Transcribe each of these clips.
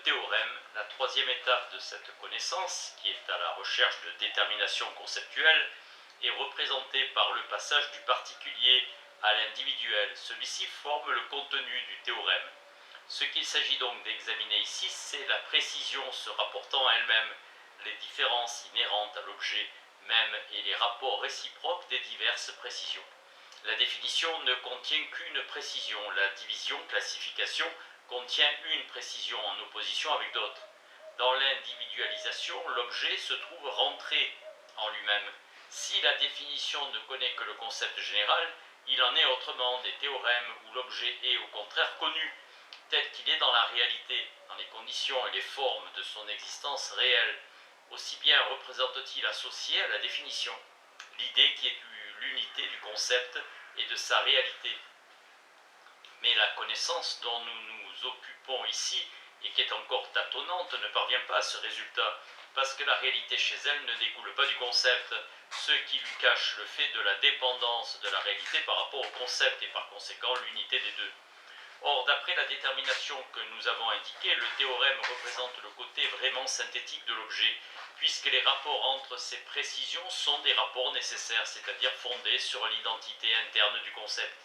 théorème, la troisième étape de cette connaissance, qui est à la recherche de détermination conceptuelle, est représentée par le passage du particulier à l'individuel. Celui-ci forme le contenu du théorème. Ce qu'il s'agit donc d'examiner ici, c'est la précision se rapportant à elle-même, les différences inhérentes à l'objet même et les rapports réciproques des diverses précisions. La définition ne contient qu'une précision, la division, classification, contient une précision en opposition avec d'autres. Dans l'individualisation, l'objet se trouve rentré en lui-même. Si la définition ne connaît que le concept général, il en est autrement des théorèmes où l'objet est au contraire connu, tel qu'il est dans la réalité, dans les conditions et les formes de son existence réelle. Aussi bien représente-t-il associé à la définition l'idée qui est l'unité du concept et de sa réalité. Mais la connaissance dont nous nous occupons ici, et qui est encore tâtonnante, ne parvient pas à ce résultat, parce que la réalité chez elle ne découle pas du concept, ce qui lui cache le fait de la dépendance de la réalité par rapport au concept, et par conséquent l'unité des deux. Or, d'après la détermination que nous avons indiquée, le théorème représente le côté vraiment synthétique de l'objet, puisque les rapports entre ces précisions sont des rapports nécessaires, c'est-à-dire fondés sur l'identité interne du concept.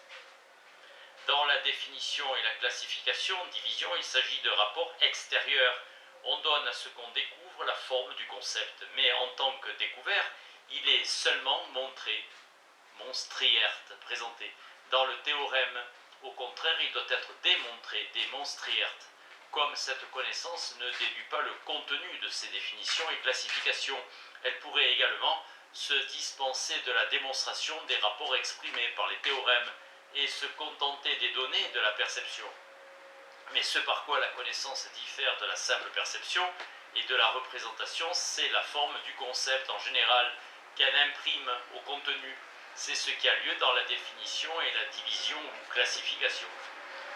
Dans la définition et la classification, division, il s'agit de rapports extérieurs. On donne à ce qu'on découvre la forme du concept, mais en tant que découvert, il est seulement montré, monstriert, présenté. Dans le théorème, au contraire, il doit être démontré, démonstriert. Comme cette connaissance ne déduit pas le contenu de ces définitions et classifications, elle pourrait également se dispenser de la démonstration des rapports exprimés par les théorèmes et se contenter des données de la perception. Mais ce par quoi la connaissance diffère de la simple perception et de la représentation, c'est la forme du concept en général qu'elle imprime au contenu. C'est ce qui a lieu dans la définition et la division ou classification.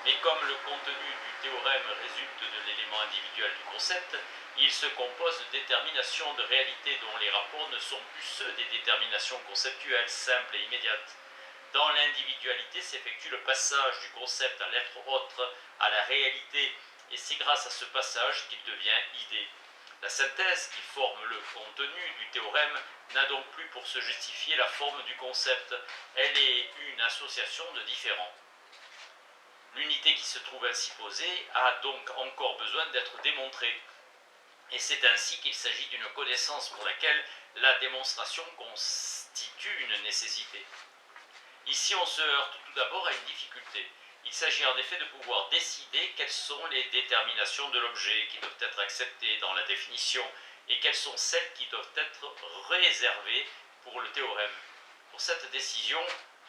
Mais comme le contenu du théorème résulte de l'élément individuel du concept, il se compose de déterminations de réalité dont les rapports ne sont plus ceux des déterminations conceptuelles simples et immédiates. Dans l'individualité s'effectue le passage du concept à l'être autre, à la réalité, et c'est grâce à ce passage qu'il devient idée. La synthèse qui forme le contenu du théorème n'a donc plus pour se justifier la forme du concept, elle est une association de différents. L'unité qui se trouve ainsi posée a donc encore besoin d'être démontrée. Et c'est ainsi qu'il s'agit d'une connaissance pour laquelle la démonstration constitue une nécessité. Ici, on se heurte tout d'abord à une difficulté. Il s'agit en effet de pouvoir décider quelles sont les déterminations de l'objet qui doivent être acceptées dans la définition et quelles sont celles qui doivent être réservées pour le théorème. Pour cette décision,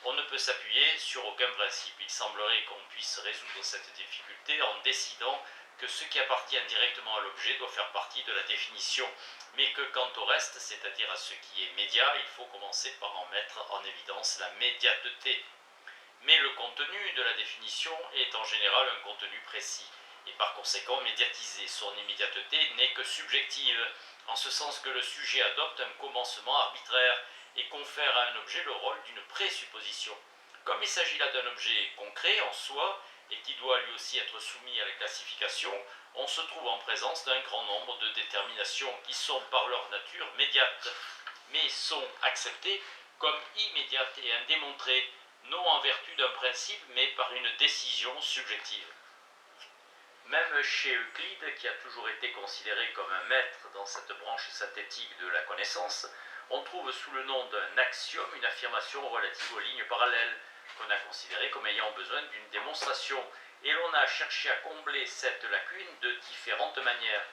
on ne peut s'appuyer sur aucun principe. Il semblerait qu'on puisse résoudre cette difficulté en décidant que ce qui appartient directement à l'objet doit faire partie de la définition, mais que quant au reste, c'est-à-dire à ce qui est média, il faut commencer par en mettre en évidence la médiateté. Mais le contenu de la définition est en général un contenu précis, et par conséquent médiatisé. Son immédiateté n'est que subjective, en ce sens que le sujet adopte un commencement arbitraire et confère à un objet le rôle d'une présupposition. Comme il s'agit là d'un objet concret en soi, et qui doit lui aussi être soumis à la classification, on se trouve en présence d'un grand nombre de déterminations qui sont par leur nature médiates, mais sont acceptées comme immédiates et indémontrées, non en vertu d'un principe, mais par une décision subjective. Même chez Euclide, qui a toujours été considéré comme un maître dans cette branche synthétique de la connaissance, on trouve sous le nom d'un axiome une affirmation relative aux lignes parallèles, qu'on a considérée comme ayant besoin d'une démonstration, et l'on a cherché à combler cette lacune de différentes manières.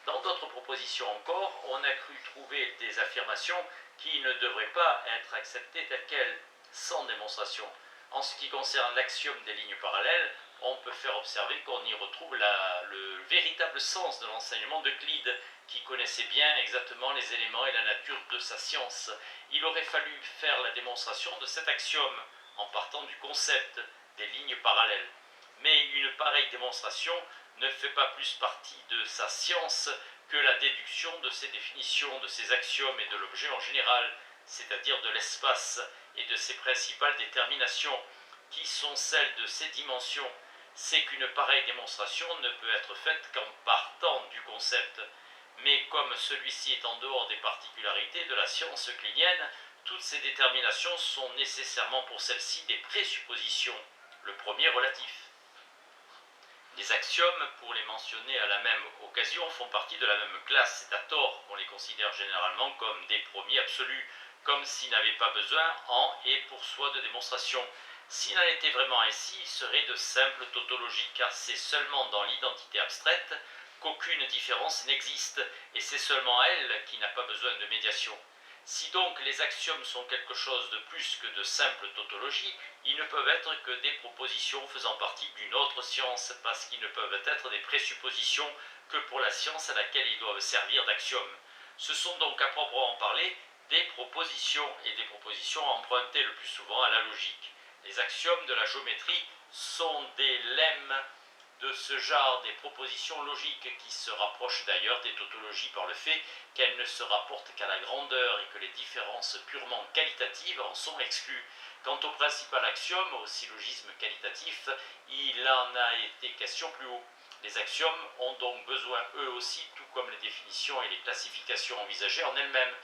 Dans d'autres propositions encore, on a cru trouver des affirmations qui ne devraient pas être acceptées telles quelles, sans démonstration. En ce qui concerne l'axiome des lignes parallèles, on peut faire observer qu'on y retrouve le véritable sens de l'enseignement d'Euclide, qui connaissait bien exactement les éléments et la nature de sa science. Il aurait fallu faire la démonstration de cet axiome, en partant du concept des lignes parallèles. Mais une pareille démonstration ne fait pas plus partie de sa science que la déduction de ses définitions, de ses axiomes et de l'objet en général, c'est-à-dire de l'espace et de ses principales déterminations, qui sont celles de ses dimensions. c'est qu'une pareille démonstration ne peut être faite qu'en partant du concept. Mais comme celui-ci est en dehors des particularités de la science euclidienne, toutes ces déterminations sont nécessairement pour celle-ci des présuppositions, le premier relatif. Les axiomes, pour les mentionner à la même occasion, font partie de la même classe. C'est à tort qu'on les considère généralement comme des premiers absolus, comme s'ils n'avaient pas besoin en et pour soi de démonstration. S'il en était vraiment ainsi, il serait de simple tautologie, car c'est seulement dans l'identité abstraite qu'aucune différence n'existe, et c'est seulement elle qui n'a pas besoin de médiation. Si donc les axiomes sont quelque chose de plus que de simple tautologie, ils ne peuvent être que des propositions faisant partie d'une autre science, parce qu'ils ne peuvent être des présuppositions que pour la science à laquelle ils doivent servir d'axiomes. Ce sont donc à proprement parler des propositions, et des propositions empruntées le plus souvent à la logique. Les axiomes de la géométrie sont des lemmes de ce genre, des propositions logiques qui se rapprochent d'ailleurs des tautologies par le fait qu'elles ne se rapportent qu'à la grandeur et que les différences purement qualitatives en sont exclues. Quant au principal axiome, au syllogisme qualitatif, il en a été question plus haut. Les axiomes ont donc besoin eux aussi, tout comme les définitions et les classifications envisagées en elles-mêmes,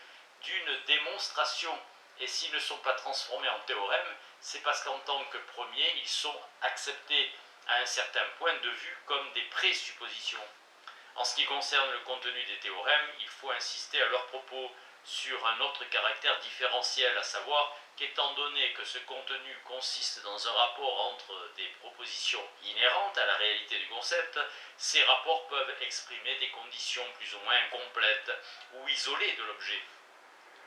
d'une démonstration. Et s'ils ne sont pas transformés en théorèmes, c'est parce qu'en tant que premiers, ils sont acceptés à un certain point de vue comme des présuppositions. En ce qui concerne le contenu des théorèmes, il faut insister à leur propos sur un autre caractère différentiel, à savoir qu'étant donné que ce contenu consiste dans un rapport entre des propositions inhérentes à la réalité du concept, ces rapports peuvent exprimer des conditions plus ou moins complètes ou isolées de l'objet,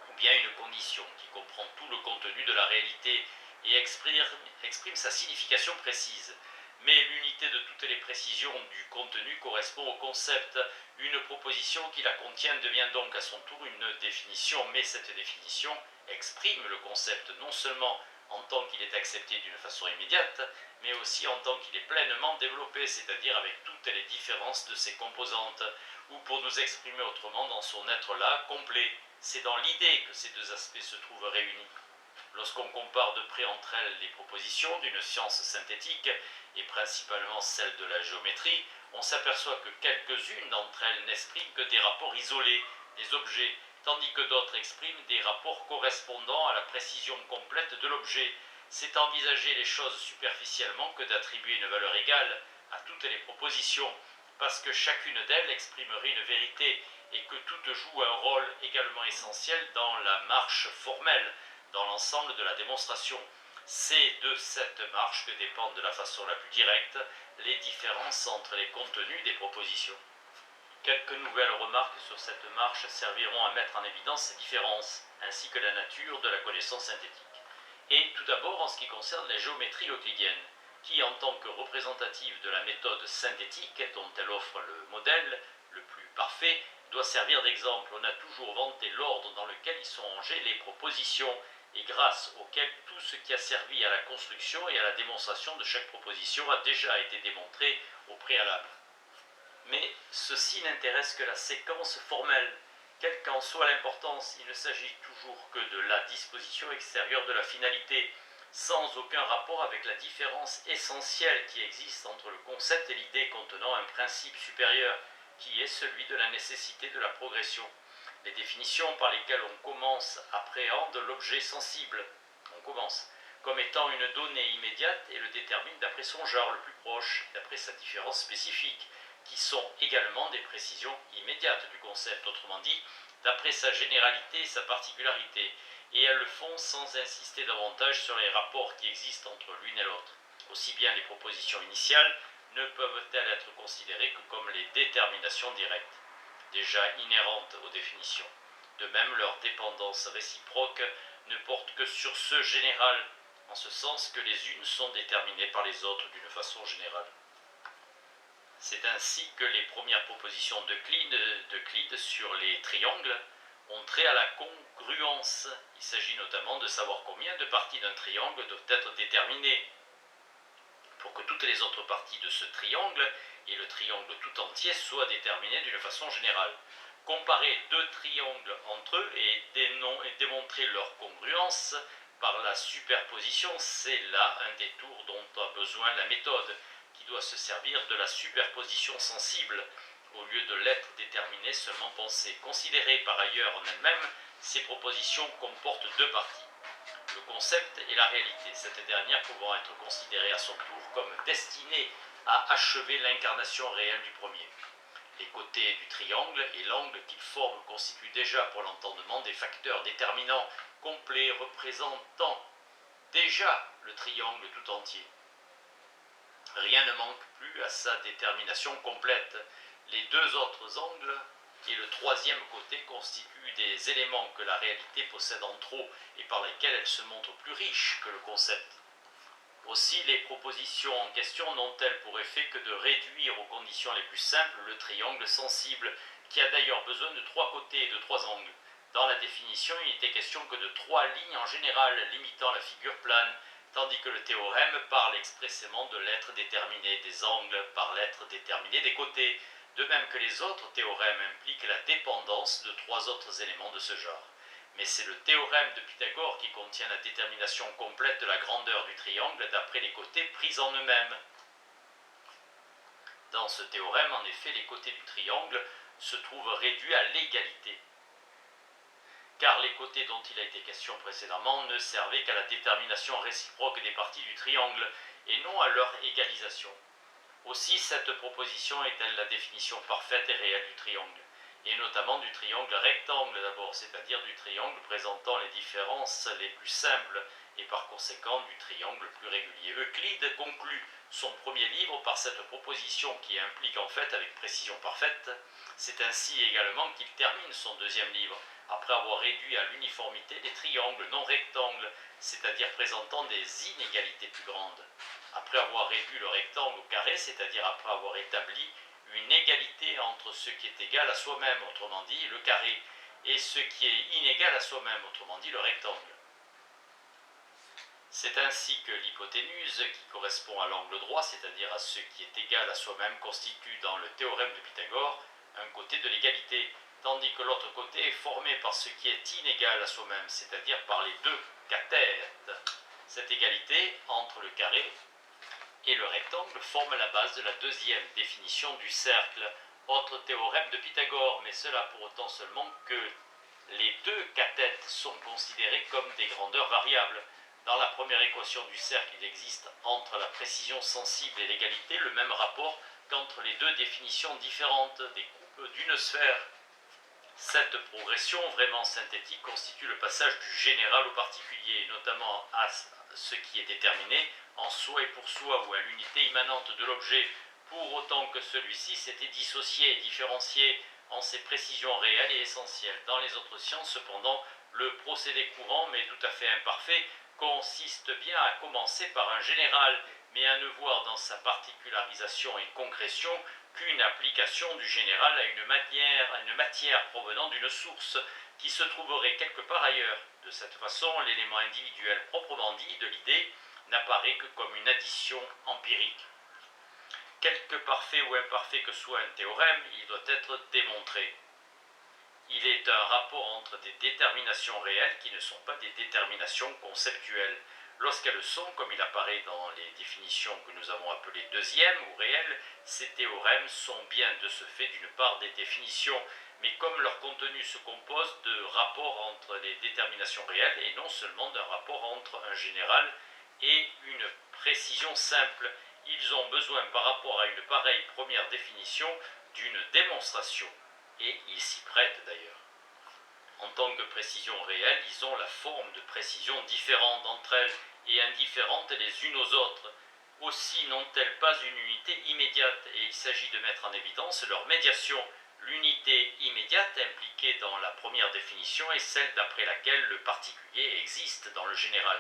ou bien une condition qui comprend tout le contenu de la réalité et exprime sa signification précise. Mais l'unité de toutes les précisions du contenu correspond au concept. Une proposition qui la contient devient donc à son tour une définition, mais cette définition exprime le concept non seulement en tant qu'il est accepté d'une façon immédiate, mais aussi en tant qu'il est pleinement développé, c'est-à-dire avec toutes les différences de ses composantes, ou pour nous exprimer autrement, dans son être là, complet. C'est dans l'idée que ces deux aspects se trouvent réunis. Lorsqu'on compare de près entre elles les propositions d'une science synthétique, et principalement celle de la géométrie, on s'aperçoit que quelques-unes d'entre elles n'expriment que des rapports isolés, des objets, tandis que d'autres expriment des rapports correspondant à la précision complète de l'objet. C'est envisager les choses superficiellement que d'attribuer une valeur égale à toutes les propositions, parce que chacune d'elles exprimerait une vérité, et que toutes jouent un rôle également essentiel dans la marche formelle, dans l'ensemble de la démonstration. C'est de cette marche que dépendent de la façon la plus directe les différences entre les contenus des propositions. Quelques nouvelles remarques sur cette marche serviront à mettre en évidence ces différences, ainsi que la nature de la connaissance synthétique. Et tout d'abord en ce qui concerne les géométries euclidiennes, qui en tant que représentative de la méthode synthétique dont elle offre le modèle le plus parfait, doit servir d'exemple. On a toujours vanté l'ordre dans lequel y sont rangées les propositions, et grâce auquel tout ce qui a servi à la construction et à la démonstration de chaque proposition a déjà été démontré au préalable. Mais ceci n'intéresse que la séquence formelle. Quelle qu'en soit l'importance, il ne s'agit toujours que de la disposition extérieure de la finalité, sans aucun rapport avec la différence essentielle qui existe entre le concept et l'idée contenant un principe supérieur, qui est celui de la nécessité de la progression. Les définitions par lesquelles on commence appréhendent l'objet sensible. On commence comme étant une donnée immédiate et le détermine d'après son genre le plus proche, d'après sa différence spécifique, qui sont également des précisions immédiates du concept, autrement dit, d'après sa généralité et sa particularité, et elles le font sans insister davantage sur les rapports qui existent entre l'une et l'autre. Aussi bien les propositions initiales ne peuvent-elles être considérées que comme les déterminations directes, déjà inhérentes aux définitions. De même, leur dépendance réciproque ne porte que sur ce général, en ce sens que les unes sont déterminées par les autres d'une façon générale. C'est ainsi que les premières propositions d'Euclide sur les triangles ont trait à la congruence. Il s'agit notamment de savoir combien de parties d'un triangle doivent être déterminées pour que toutes les autres parties de ce triangle et le triangle tout entier soient déterminées d'une façon générale. Comparer deux triangles entre eux et démontrer leur congruence par la superposition, c'est là un détour dont a besoin la méthode, qui doit se servir de la superposition sensible au lieu de l'être déterminé seulement pensé. Considérées par ailleurs en elles-mêmes, ces propositions comportent deux parties, le concept et la réalité, cette dernière pouvant être considérée à son tour comme destinée à achever l'incarnation réelle du premier. Les côtés du triangle et l'angle qu'il forme constituent déjà pour l'entendement des facteurs déterminants complets représentant déjà le triangle tout entier. Rien ne manque plus à sa détermination complète. Les deux autres angles et le troisième côté constituent des éléments que la réalité possède en trop et par lesquels elle se montre plus riche que le concept. Aussi, les propositions en question n'ont-elles pour effet que de réduire aux conditions les plus simples le triangle sensible, qui a d'ailleurs besoin de trois côtés et de trois angles. Dans la définition, il n'était question que de trois lignes en général, limitant la figure plane, tandis que le théorème parle expressément de l'être déterminé des angles par l'être déterminé des côtés, de même que les autres théorèmes impliquent la dépendance de trois autres éléments de ce genre. Mais c'est le théorème de Pythagore qui contient la détermination complète de la grandeur du triangle d'après les côtés pris en eux-mêmes. Dans ce théorème, en effet, les côtés du triangle se trouvent réduits à l'égalité, car les côtés dont il a été question précédemment ne servaient qu'à la détermination réciproque des parties du triangle et non à leur égalisation. Aussi, cette proposition est-elle la définition parfaite et réelle du triangle, et notamment du triangle rectangle d'abord, c'est-à-dire du triangle présentant les différences les plus simples, et par conséquent du triangle plus régulier. Euclide conclut son premier livre par cette proposition qui implique en fait avec précision parfaite. C'est ainsi également qu'il termine son deuxième livre, après avoir réduit à l'uniformité les triangles non rectangles, c'est-à-dire présentant des inégalités plus grandes. Après avoir réduit le rectangle au carré, c'est-à-dire après avoir établi une égalité entre ce qui est égal à soi-même, autrement dit le carré, et ce qui est inégal à soi-même, autrement dit le rectangle. C'est ainsi que l'hypoténuse, qui correspond à l'angle droit, c'est-à-dire à ce qui est égal à soi-même, constitue dans le théorème de Pythagore un côté de l'égalité, tandis que l'autre côté est formé par ce qui est inégal à soi-même, c'est-à-dire par les deux cathètes. Cette égalité entre le carré et le rectangle forme la base de la deuxième définition du cercle, autre théorème de Pythagore, mais cela pour autant seulement que les deux cathètes sont considérées comme des grandeurs variables. Dans la première équation du cercle, il existe entre la précision sensible et l'égalité le même rapport qu'entre les deux définitions différentes des coupes d'une sphère. Cette progression vraiment synthétique constitue le passage du général au particulier, notamment à ce qui est déterminé en soi et pour soi ou à l'unité immanente de l'objet, pour autant que celui-ci s'était dissocié et différencié en ses précisions réelles et essentielles. Dans les autres sciences, cependant, le procédé courant, mais tout à fait imparfait, consiste bien à commencer par un général, mais à ne voir dans sa particularisation et concrétion qu'une application du général à une matière provenant d'une source qui se trouverait quelque part ailleurs. De cette façon, l'élément individuel proprement dit de l'idée n'apparaît que comme une addition empirique. Quelque parfait ou imparfait que soit un théorème, il doit être démontré. Il est un rapport entre des déterminations réelles qui ne sont pas des déterminations conceptuelles. Lorsqu'elles sont, comme il apparaît dans les définitions que nous avons appelées deuxièmes ou réelles, ces théorèmes sont bien de ce fait d'une part des définitions, mais comme leur contenu se compose de rapports entre les déterminations réelles et non seulement d'un rapport entre un général et une précision simple, ils ont besoin par rapport à une pareille première définition d'une démonstration. Et ils s'y prêtent d'ailleurs. En tant que précision réelle, ils ont la forme de précision différente d'entre elles et indifférentes les unes aux autres. Aussi n'ont-elles pas une unité immédiate et il s'agit de mettre en évidence leur médiation. L'unité immédiate impliquée dans la première définition est celle d'après laquelle le particulier existe dans le général.